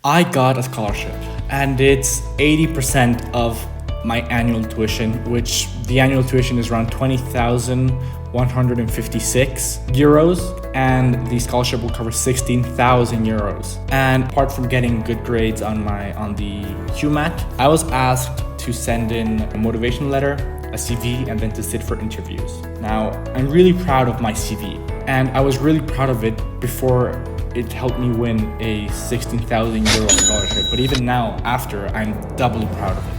I got a scholarship, and it's 80% of my annual tuition, which the annual tuition is around 20,156 euros, and the scholarship will cover 16,000 euros. And apart from getting good grades on the HUMAT, I was asked to send in a motivation letter, a CV, and then to sit for interviews. Now, I'm really proud of my CV, and I was really proud of it before it helped me win a 16,000 euro scholarship. But even now, after, I'm doubly proud of it.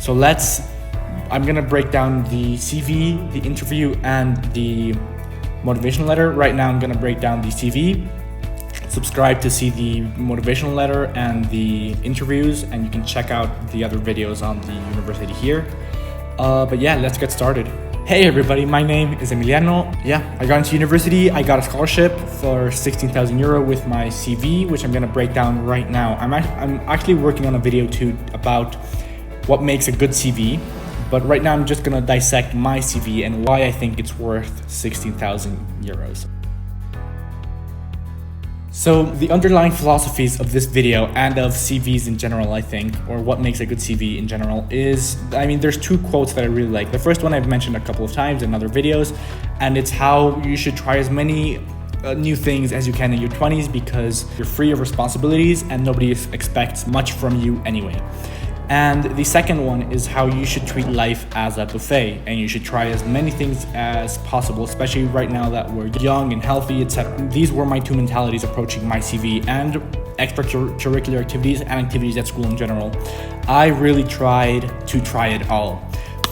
So I'm gonna break down the CV, the interview, and the motivation letter. Right now, I'm gonna break down the CV. Subscribe to see the motivational letter and the interviews, and you can check out the other videos on the university here. But yeah, let's get started. Hey everybody, my name is Emiliano. Yeah, I got into university, I got a scholarship for 16,000 euro with my CV, which I'm gonna break down right now. I'm actually working on a video too about what makes a good CV, but right now I'm just gonna dissect my CV and why I think it's worth 16,000 euros. So the underlying philosophies of this video and of CVs in general, I think, or what makes a good CV in general is, there's two quotes that I really like. The first one I've mentioned a couple of times in other videos, and it's how you should try as many new things as you can in your 20s because you're free of responsibilities and nobody expects much from you anyway. And the second one is how you should treat life as a buffet, and you should try as many things as possible, especially right now that we're young and healthy, etc. These were my two mentalities approaching my CV and extracurricular activities and activities at school in general. I really tried to try it all.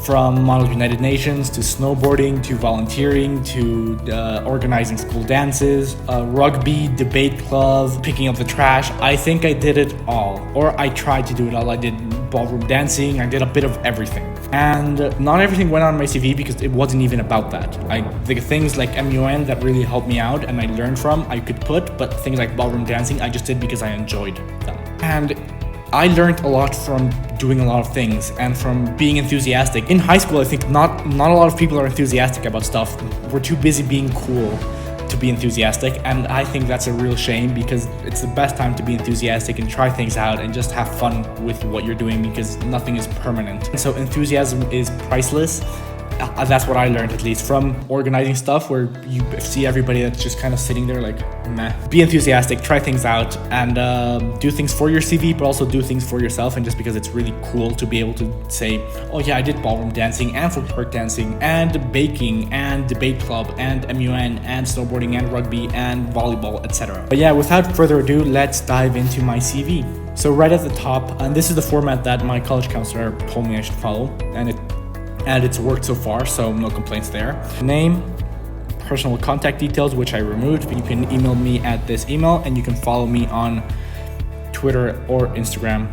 From Model United Nations to snowboarding to volunteering to organizing school dances, rugby, debate club, picking up the trash. I think I did it all, or I tried to do it all. I did ballroom dancing, I did a bit of everything. And not everything went on my CV because it wasn't even about that. The things like MUN that really helped me out and I learned from, I could put, but things like ballroom dancing, I just did because I enjoyed them. And I learned a lot from doing a lot of things and from being enthusiastic. In high school, I think not a lot of people are enthusiastic about stuff. We're too busy being cool to be enthusiastic, and I think that's a real shame because it's the best time to be enthusiastic and try things out and just have fun with what you're doing because nothing is permanent. And so enthusiasm is priceless. That's what I learned, at least, from organizing stuff where you see everybody that's just kind of sitting there like, meh. Be enthusiastic, try things out, and do things for your CV, but also do things for yourself. And just because it's really cool to be able to say, oh yeah, I did ballroom dancing and footwork dancing and baking and debate club and MUN and snowboarding and rugby and volleyball, etc. But yeah, without further ado, let's dive into my CV. So right at the top, and this is the format that my college counselor told me I should follow, and it's worked so far, so no complaints there. Name, personal contact details, which I removed. You can email me at this email, and you can follow me on Twitter or Instagram.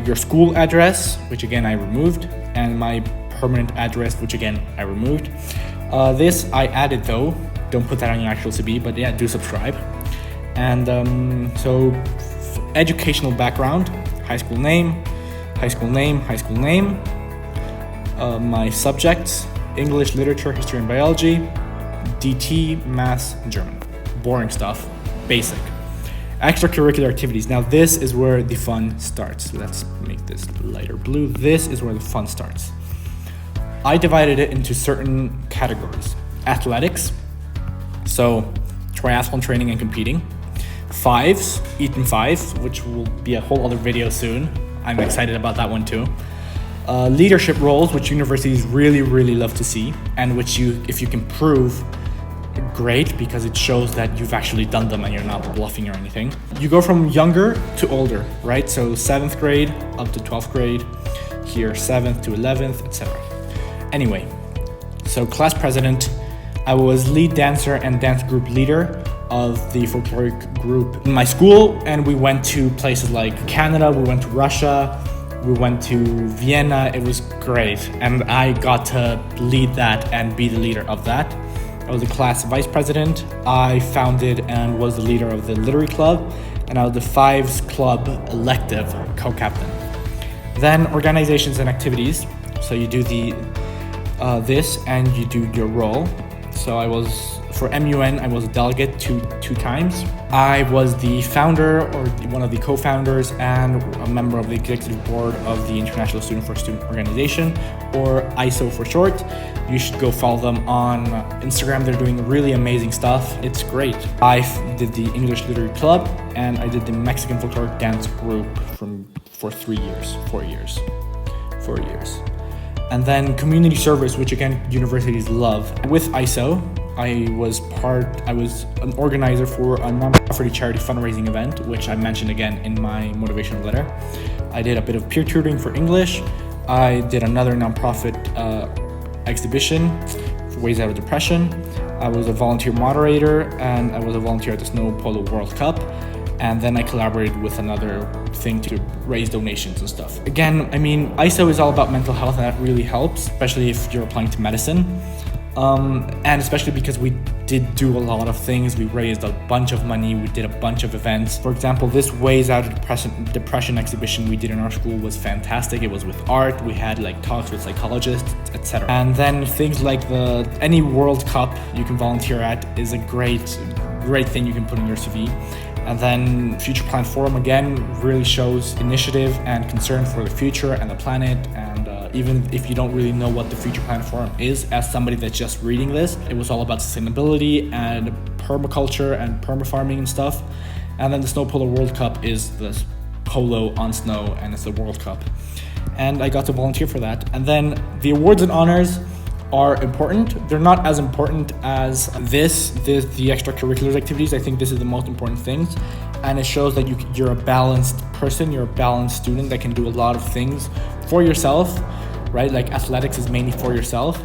Your school address, which again I removed, and my permanent address, which again I removed. This I added though. Don't put that on your actual CV, but yeah, do subscribe. And so educational background, high school name. My subjects, English, literature, history, and biology, DT, maths, and German. Boring stuff, basic. Extracurricular activities. Now this is where the fun starts. Let's make this lighter blue. This is where the fun starts. I divided it into certain categories. Athletics, so triathlon training and competing. Fives, Eton Fives, which will be a whole other video soon. I'm excited about that one too. Leadership roles, which universities really, really love to see, and which if you can prove, great, because it shows that you've actually done them and you're not bluffing or anything. You go from younger to older, right? So 7th grade up to 12th grade, here 7th to 11th, etc. Anyway, so class president, I was lead dancer and dance group leader of the folkloric group in my school, and we went to places like Canada, we went to Russia, we went to Vienna. It was great, and I got to lead that and be the leader of that. I was the class vice president. I founded and was the leader of the literary club, and I was the Fives Club elective co-captain. Then organizations and activities. So you do this and you do your role. So I was For MUN, I was a delegate two times. I was the founder or one of the co-founders and a member of the executive board of the International Student for Student Organization, or ISO for short. You should go follow them on Instagram. They're doing really amazing stuff. It's great. I did the English Literary Club, and I did the Mexican Folkloric Dance Group for 4 years. And then community service, which again, universities love. With ISO, I was an organizer for a non-profit charity fundraising event, which I mentioned again in my motivational letter. I did a bit of peer tutoring for English. I did another nonprofit exhibition for Ways Out of Depression. I was a volunteer moderator, and I was a volunteer at the Snow Polo World Cup. And then I collaborated with another thing to raise donations and stuff. Again, I mean, ISO is all about mental health, and that really helps, especially if you're applying to medicine. And especially because we did do a lot of things. We raised a bunch of money. We did a bunch of events. For example, this Ways Out of Depression exhibition we did in our school was fantastic. It was with art. We had like talks with psychologists, etc. And then things like any World Cup you can volunteer at is a great thing you can put in your CV. And then Future Plan Forum, again, really shows initiative and concern for the future and the planet. And even if you don't really know what the Future Plan Forum is, as somebody that's just reading this, it was all about sustainability and permaculture and permafarming and stuff. And then the Snow Polo World Cup is the polo on snow, and it's the World Cup. And I got to volunteer for that. And then the awards and honors are important. They're not as important as the extracurricular activities. I think this is the most important things, and it shows that you're a balanced person, you're a balanced student that can do a lot of things for yourself, right? Like athletics is mainly for yourself.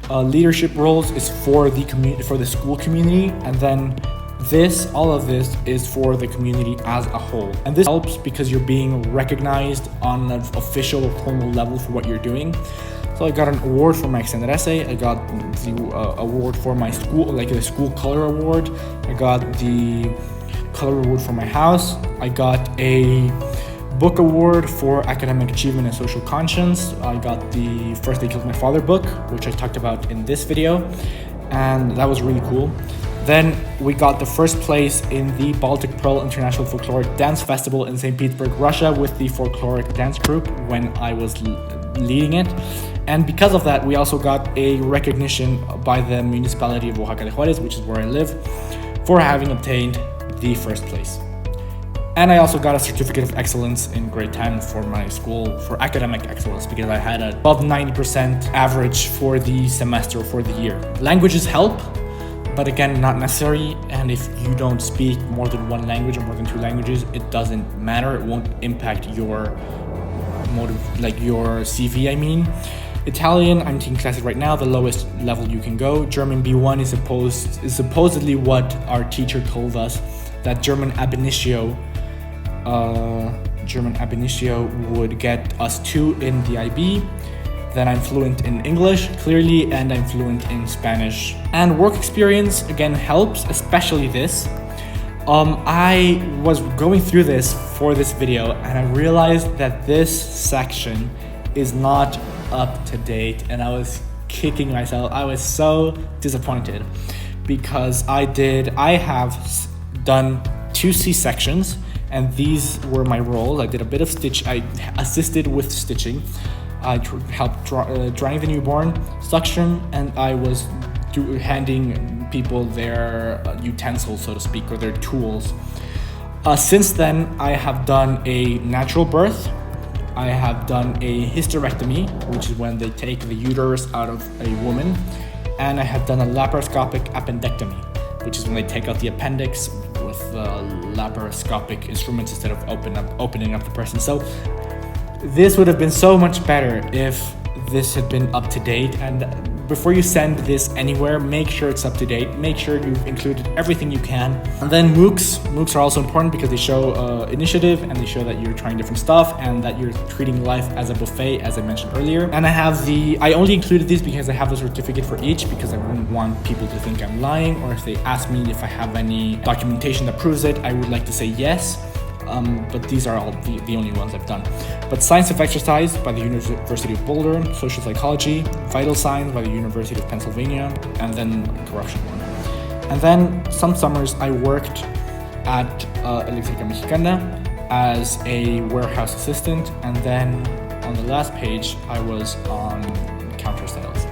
Leadership roles is for the community, for the school community, and then all of this is for the community as a whole. And this helps because you're being recognized on an official or formal level for what you're doing. So I got an award for my extended essay. I got the award for my school, like the school color award. I got the color award for my house. I got a book award for academic achievement and social conscience. I got the First They Killed My Father book, which I talked about in this video. And that was really cool. Then we got the first place in the Baltic Pearl International Folkloric Dance Festival in St. Petersburg, Russia, with the folkloric dance group when I was leading it. And because of that, we also got a recognition by the municipality of Oaxaca de Juarez, which is where I live, for having obtained the first place. And I also got a certificate of excellence in grade 10 for my school for academic excellence, because I had above 90% average for the semester, for the year. Languages help, but again, not necessary. And if you don't speak more than one language or more than 2 languages, it doesn't matter. It won't impact your your CV, I mean. Italian, I'm taking classes right now, the lowest level you can go. German B1 is supposedly what our teacher told us, that German ab initio would get us 2 in the IB. Then I'm fluent in English, clearly, and I'm fluent in Spanish. And work experience, again, helps, especially this. I was going through this for this video, and I realized that this section is not up to date, and I was kicking myself. I was so disappointed because I have done 2 C-sections, and these were my roles. I did a bit of I assisted with stitching. I helped drying the newborn, suction, and I was handing people their utensils, so to speak, or their tools. Since then, I have done a natural birth. I have done a hysterectomy, which is when they take the uterus out of a woman. And I have done a laparoscopic appendectomy, which is when they take out the appendix with laparoscopic instruments instead of opening up the person. So this would have been so much better if this had been up to date. And before you send this anywhere, make sure it's up to date. Make sure you've included everything you can. And then MOOCs are also important because they show initiative, and they show that you're trying different stuff and that you're treating life as a buffet, as I mentioned earlier. And I only included these because I have the certificate for each, because I wouldn't want people to think I'm lying, or if they ask me if I have any documentation that proves it, I would like to say yes. But these are all the only ones I've done. But Science of Exercise by the University of Boulder, Social Psychology, Vital Signs by the University of Pennsylvania, and then Corruption one. And then some summers I worked at Electrica Mexicana as a warehouse assistant, and then on the last page I was on counter sales.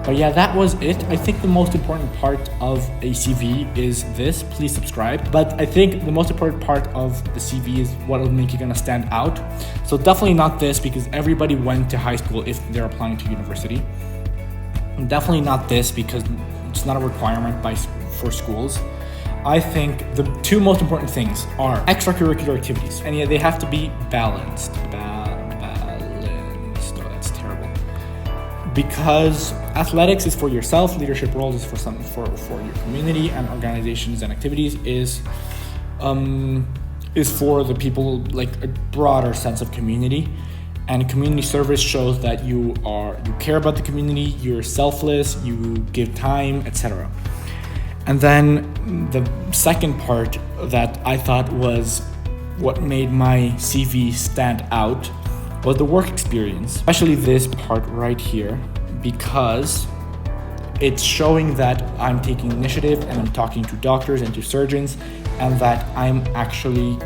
But yeah, that was it. I think the most important part of a CV is this. Please subscribe. But I think the most important part of the CV is what will make you gonna stand out. So definitely not this, because everybody went to high school if they're applying to university. And definitely not this, because it's not a requirement for schools. I think the two most important things are extracurricular activities, and yeah, they have to be balanced. Oh, that's terrible. Because athletics is for yourself, leadership roles is for your community, and organizations and activities is for the people, like a broader sense of community. And community service shows that you care about the community, you're selfless, you give time, etc. And then the second part that I thought was what made my CV stand out was the work experience, especially this part right here, because it's showing that I'm taking initiative and I'm talking to doctors and to surgeons, and that I'm actually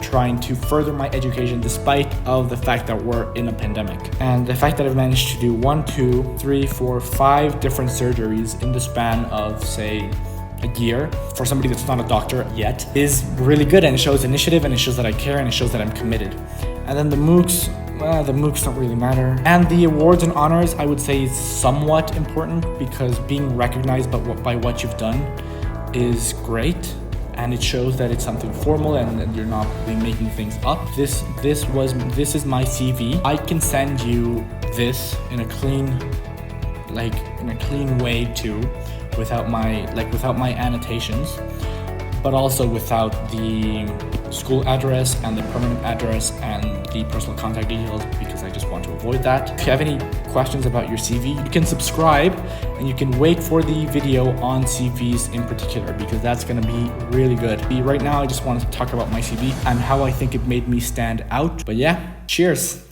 trying to further my education despite of the fact that we're in a pandemic. And the fact that I've managed to do 1, 2, 3, 4, 5 different surgeries in the span of, say, a year for somebody that's not a doctor yet is really good, and it shows initiative, and it shows that I care, and it shows that I'm committed. And then the MOOCs don't really matter. And the awards and honors, I would say, is somewhat important, because being recognized by what you've done is great, and it shows that it's something formal and that you're not really making things up. This is my CV. I can send you this in a clean way too, without my annotations, but also without the school address and the permanent address and the personal contact details, because I just want to avoid that. If you have any questions about your CV, you can subscribe and you can wait for the video on CVs in particular, because that's going to be really good. Right now I just wanted to talk about my CV and how I think it made me stand out. But yeah, cheers.